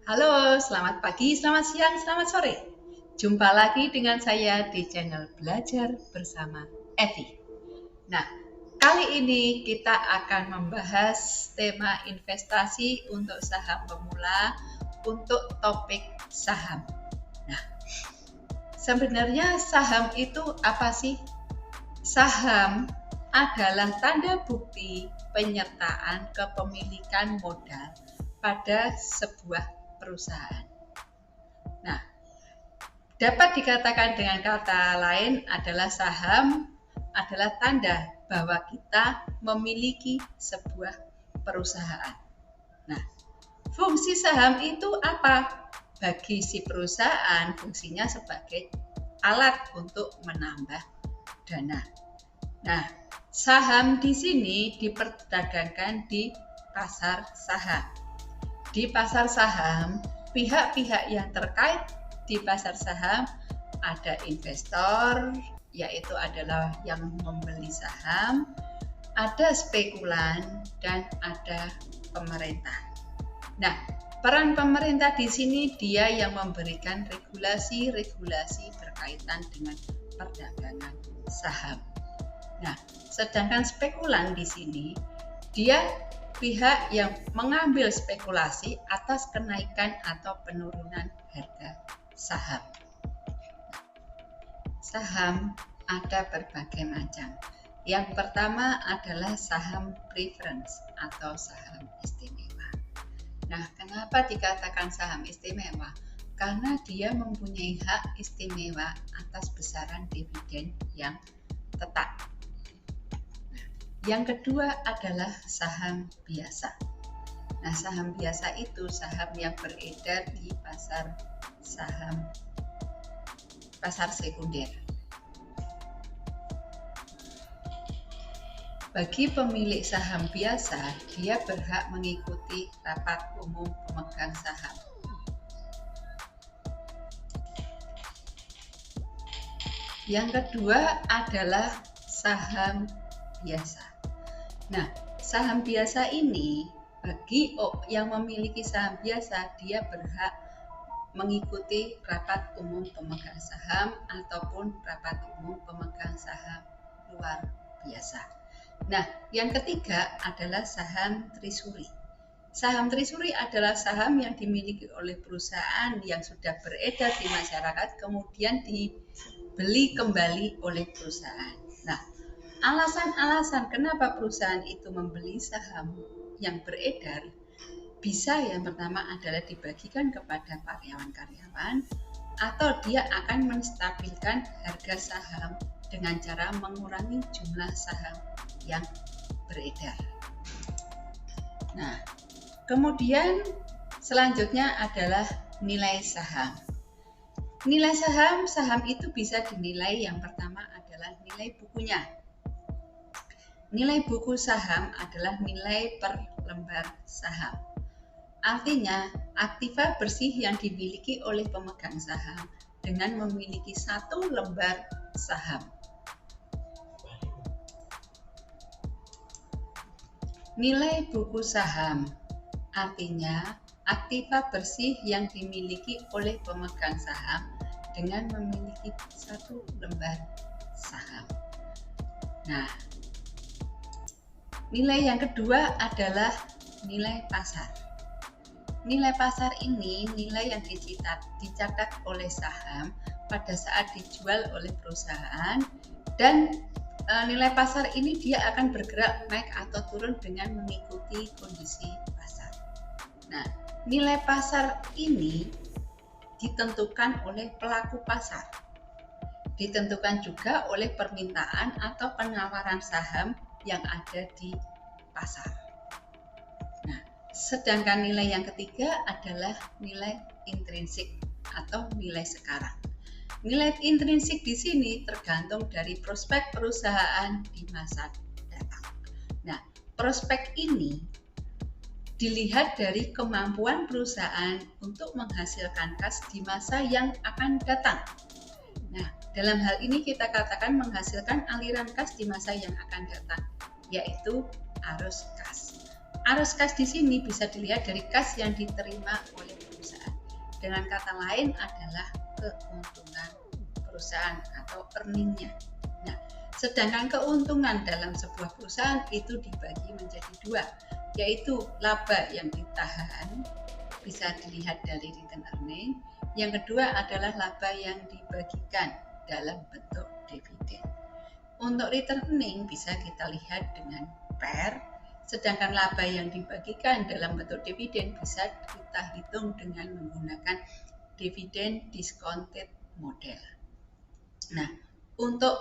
Halo, selamat pagi, selamat siang, selamat sore. Jumpa lagi dengan saya di channel Belajar Bersama Evi. Nah, kali ini kita akan membahas tema investasi untuk saham pemula untuk topik saham. Nah, sebenarnya saham itu apa sih? Saham adalah tanda bukti penyertaan kepemilikan modal pada sebuah perusahaan. Nah, dapat dikatakan dengan kata lain adalah saham adalah tanda bahwa kita memiliki sebuah perusahaan. Nah, fungsi saham itu apa? Bagi si perusahaan, fungsinya sebagai alat untuk menambah dana. Nah, saham di sini diperdagangkan di pasar saham. Di pasar saham, pihak-pihak yang terkait di pasar saham ada investor, yaitu adalah yang membeli saham, ada spekulan, dan ada pemerintah. Nah, peran pemerintah di sini dia yang memberikan regulasi-regulasi berkaitan dengan perdagangan saham. Nah, sedangkan spekulan di sini dia pihak yang mengambil spekulasi atas kenaikan atau penurunan harga saham. Saham ada berbagai macam. Yang pertama adalah saham preference atau saham istimewa. Nah, kenapa dikatakan saham istimewa? Karena dia mempunyai hak istimewa atas besaran dividen yang tetap. Yang kedua adalah saham biasa. Nah, saham biasa itu saham yang beredar di pasar saham, pasar sekunder. Bagi pemilik saham biasa, dia berhak mengikuti rapat umum pemegang saham. Yang kedua adalah saham biasa. Nah, saham biasa ini bagi yang memiliki saham biasa, dia berhak mengikuti rapat umum pemegang saham ataupun rapat umum pemegang saham luar biasa. Nah, yang ketiga adalah saham treasury. Saham treasury adalah saham yang dimiliki oleh perusahaan yang sudah beredar di masyarakat, kemudian dibeli kembali oleh perusahaan. Nah, alasan-alasan kenapa perusahaan itu membeli saham yang beredar bisa yang pertama adalah dibagikan kepada karyawan-karyawan atau dia akan menstabilkan harga saham dengan cara mengurangi jumlah saham yang beredar. Nah, kemudian selanjutnya adalah nilai saham. Nilai saham itu bisa dinilai yang pertama adalah nilai bukunya. Nilai buku saham adalah nilai per lembar saham. Artinya, aktiva bersih yang dimiliki oleh pemegang saham dengan memiliki satu lembar saham. Nilai buku saham artinya aktiva bersih yang dimiliki oleh pemegang saham dengan memiliki satu lembar saham. Nah, nilai yang kedua adalah nilai pasar. Nilai pasar ini nilai yang dicatat oleh saham pada saat dijual oleh perusahaan, dan nilai pasar ini dia akan bergerak naik atau turun dengan mengikuti kondisi pasar. Nah, nilai pasar ini ditentukan oleh pelaku pasar. Ditentukan juga oleh permintaan atau penawaran saham yang ada di pasar. Nah, sedangkan nilai yang ketiga adalah nilai intrinsik atau nilai sekarang. Nilai intrinsik di sini tergantung dari prospek perusahaan di masa datang. Nah, prospek ini dilihat dari kemampuan perusahaan untuk menghasilkan kas di masa yang akan datang. Nah, dalam hal ini kita katakan menghasilkan aliran kas di masa yang akan datang, yaitu arus kas. Arus kas di sini bisa dilihat dari kas yang diterima oleh perusahaan. Dengan kata lain adalah keuntungan perusahaan atau earningnya. Nah, sedangkan keuntungan dalam sebuah perusahaan itu dibagi menjadi dua, yaitu laba yang ditahan, bisa dilihat dari return earning. Yang kedua adalah laba yang dibagikan dalam bentuk dividen. Untuk return earning bisa kita lihat dengan PER, sedangkan laba yang dibagikan dalam bentuk dividen bisa kita hitung dengan menggunakan dividen discounted model. Nah, untuk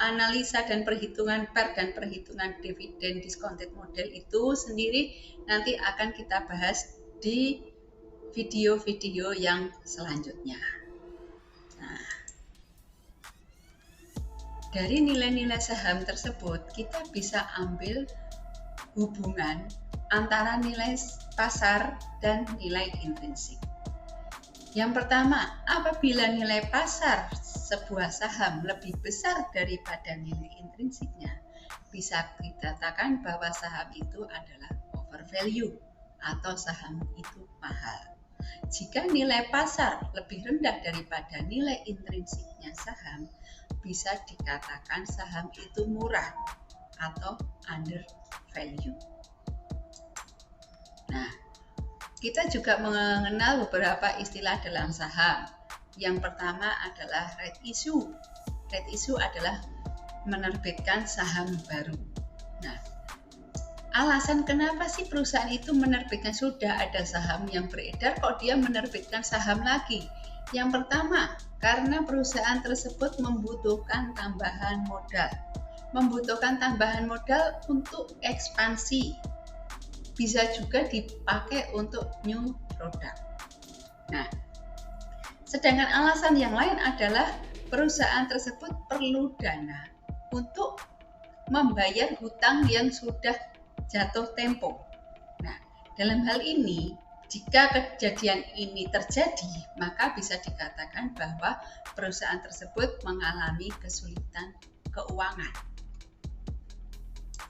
analisa dan perhitungan PER dan perhitungan dividen discounted model itu sendiri nanti akan kita bahas di video-video yang selanjutnya. Nah, dari nilai-nilai saham tersebut kita bisa ambil hubungan antara nilai pasar dan nilai intrinsik. Yang pertama, apabila nilai pasar sebuah saham lebih besar daripada nilai intrinsiknya, bisa dikatakan bahwa saham itu adalah overvalue atau saham itu mahal. Jika nilai pasar lebih rendah daripada nilai intrinsiknya saham, bisa dikatakan saham itu murah atau undervalue. Nah, kita juga mengenal beberapa istilah dalam saham. Yang pertama adalah right issue. Right issue adalah menerbitkan saham baru. Nah, alasan kenapa sih perusahaan itu menerbitkan, sudah ada saham yang beredar kok dia menerbitkan saham lagi? Yang pertama, karena perusahaan tersebut membutuhkan tambahan modal. Membutuhkan tambahan modal untuk ekspansi. Bisa juga dipakai untuk new product. Nah, sedangkan alasan yang lain adalah perusahaan tersebut perlu dana untuk membayar hutang yang sudah jatuh tempo. Nah, dalam hal ini, jika kejadian ini terjadi, maka bisa dikatakan bahwa perusahaan tersebut mengalami kesulitan keuangan.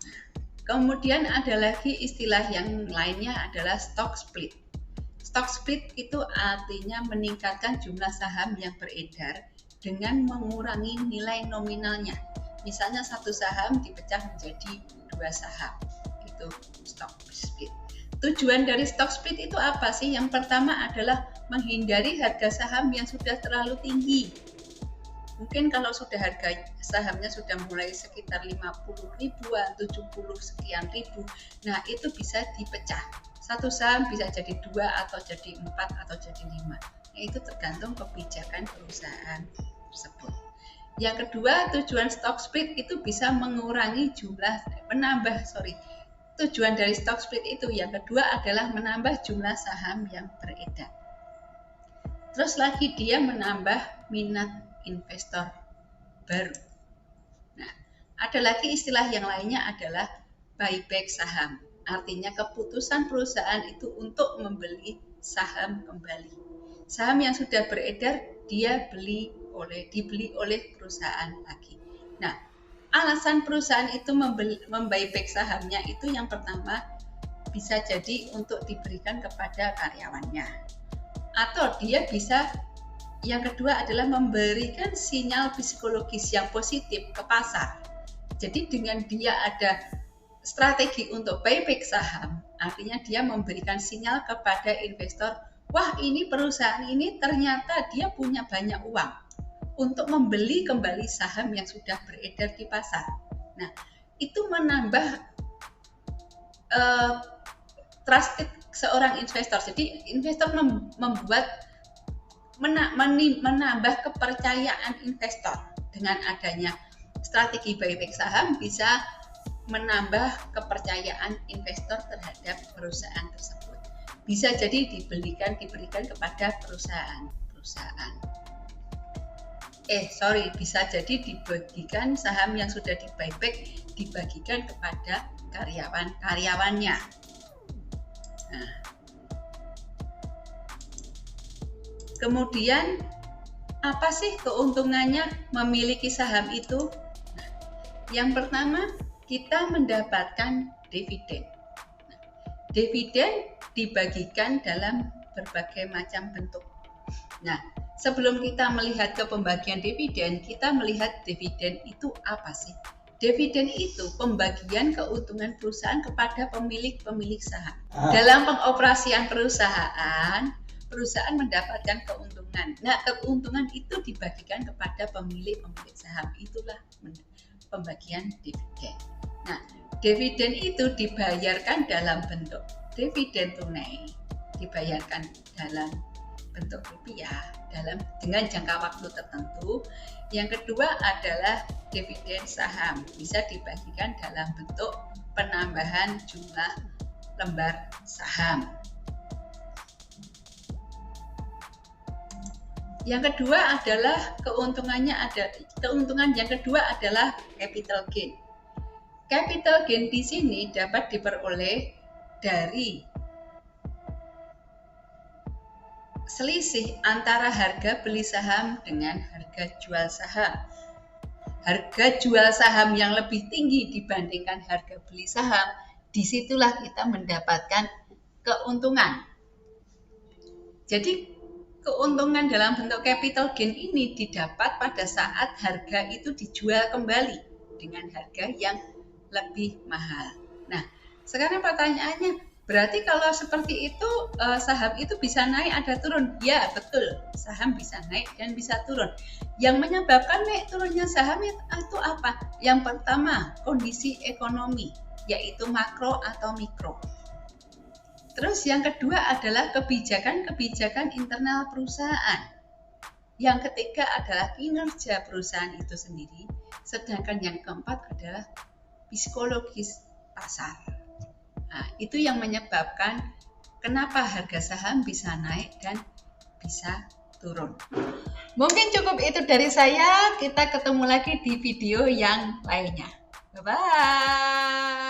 Nah, kemudian ada lagi istilah yang lainnya adalah stock split. Stock split itu artinya meningkatkan jumlah saham yang beredar dengan mengurangi nilai nominalnya. Misalnya satu saham dipecah menjadi 2 saham. Itu stock split. Tujuan dari stock split itu apa sih? Yang pertama adalah menghindari harga saham yang sudah terlalu tinggi. Mungkin kalau sudah harga sahamnya sudah mulai sekitar 50 ribuan, 70 sekian ribu, nah itu bisa dipecah. Satu saham bisa jadi 2 atau jadi 4 atau jadi 5. Nah, itu tergantung kebijakan perusahaan tersebut. Yang kedua, tujuan stock split itu bisa mengurangi tujuan dari stock split itu yang kedua adalah menambah jumlah saham yang beredar. Terus lagi dia menambah minat investor baru. Nah, ada lagi istilah yang lainnya adalah buyback saham. Artinya keputusan perusahaan itu untuk membeli saham kembali. Saham yang sudah beredar dia dibeli oleh perusahaan lagi. Nah, alasan perusahaan itu membuyback sahamnya itu yang pertama bisa jadi untuk diberikan kepada karyawannya. Atau dia bisa, yang kedua adalah memberikan sinyal psikologis yang positif ke pasar. Jadi dengan dia ada strategi untuk buyback saham, artinya dia memberikan sinyal kepada investor, wah ini perusahaan ini ternyata dia punya banyak uang untuk membeli kembali saham yang sudah beredar di pasar. Nah, itu menambah trusted seorang investor. Jadi investor menambah kepercayaan investor. Dengan adanya strategi buyback saham bisa menambah kepercayaan investor terhadap perusahaan tersebut. Bisa jadi diberikan kepada perusahaan. Bisa jadi dibagikan saham yang sudah di buyback dibagikan kepada karyawannya. Nah, kemudian apa sih keuntungannya memiliki saham itu? Nah, yang pertama kita mendapatkan dividen. Dividen dibagikan dalam berbagai macam bentuk. Nah, sebelum kita melihat ke pembagian dividen, kita melihat dividen itu apa sih? Dividen itu pembagian keuntungan perusahaan kepada pemilik-pemilik saham. Dalam pengoperasian perusahaan mendapatkan keuntungan. Nah, keuntungan itu dibagikan kepada pemilik-pemilik saham. Itulah pembagian dividen. Nah, dividen itu dibayarkan dalam bentuk dividen tunai, dibayarkan dalam bentuk rupiah dengan jangka waktu tertentu. Yang kedua adalah dividen saham, bisa dibagikan dalam bentuk penambahan jumlah lembar saham. Yang kedua adalah keuntungan yang kedua adalah capital gain. Capital gain di sini dapat diperoleh dari selisih antara harga beli saham dengan harga jual saham. Harga jual saham yang lebih tinggi dibandingkan harga beli saham, disitulah kita mendapatkan keuntungan. Jadi keuntungan dalam bentuk capital gain ini didapat pada saat harga itu dijual kembali dengan harga yang lebih mahal. Nah, sekarang pertanyaannya, berarti kalau seperti itu saham itu bisa naik ada turun? Ya, betul. Saham bisa naik dan bisa turun. Yang menyebabkan naik turunnya saham itu apa? Yang pertama, kondisi ekonomi, yaitu makro atau mikro. Terus yang kedua adalah kebijakan internal perusahaan. Yang ketiga adalah kinerja perusahaan itu sendiri. Sedangkan yang keempat adalah psikologis pasar. Nah, itu yang menyebabkan kenapa harga saham bisa naik dan bisa turun. Mungkin cukup itu dari saya. Kita ketemu lagi di video yang lainnya. Bye-bye.